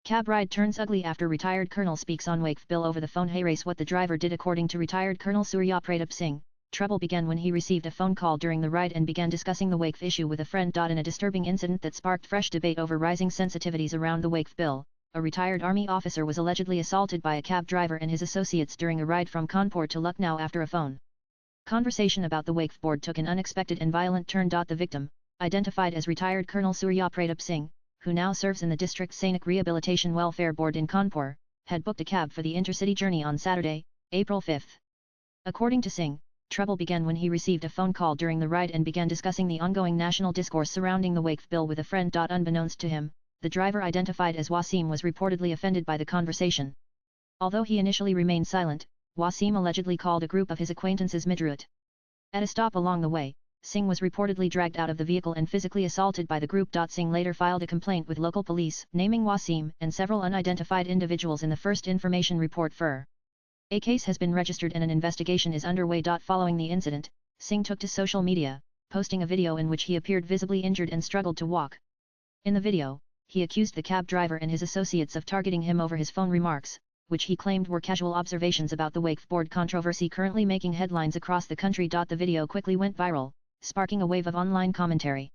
Cab ride turns ugly after retired colonel speaks on Waqf bill over the phone. Hey race, what the driver did. According to retired Colonel Surya Pratap Singh, trouble began when he received a phone call during the ride and began discussing the Waqf issue with a friend. In a disturbing incident that sparked fresh debate over rising sensitivities around the Waqf bill, a retired army officer was allegedly assaulted by a cab driver and his associates during a ride from Kanpur to Lucknow after a phone conversation about the Waqf board took an unexpected and violent turn. The victim, identified as retired Colonel Surya Pratap Singh, who now serves in the District Sainik Rehabilitation Welfare Board in Kanpur, had booked a cab for the intercity journey on Saturday, April 5. According to Singh, trouble began when he received a phone call during the ride and began discussing the ongoing national discourse surrounding the Waqf bill with a friend. Unbeknownst to him, the driver, identified as Wasim, was reportedly offended by the conversation. Although he initially remained silent, Wasim allegedly called a group of his acquaintances Midrut. At a stop along the way, Singh was reportedly dragged out of the vehicle and physically assaulted by the group. Singh later filed a complaint with local police, naming Wasim and several unidentified individuals in the first information report for. A case has been registered and an investigation is underway. Following the incident, Singh took to social media, posting a video in which he appeared visibly injured and struggled to walk. In the video, he accused the cab driver and his associates of targeting him over his phone remarks, which he claimed were casual observations about the Waqf board controversy currently making headlines across the country. The video quickly went viral, sparking a wave of online commentary.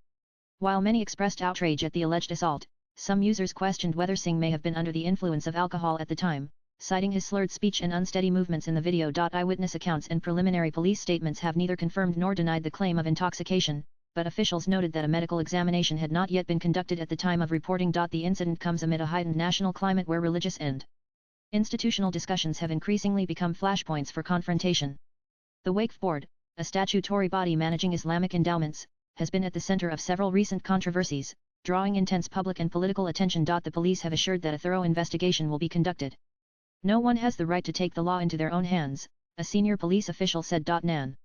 While many expressed outrage at the alleged assault, some users questioned whether Singh may have been under the influence of alcohol at the time, citing his slurred speech and unsteady movements in the video. Eyewitness accounts and preliminary police statements have neither confirmed nor denied the claim of intoxication, but officials noted that a medical examination had not yet been conducted at the time of reporting. The incident comes amid a heightened national climate where religious and institutional discussions have increasingly become flashpoints for confrontation. The Waqf Board, a statutory body managing Islamic endowments, has been at the center of several recent controversies, drawing intense public and political attention. The police have assured that a thorough investigation will be conducted. No one has the right to take the law into their own hands, a senior police official said. Nan.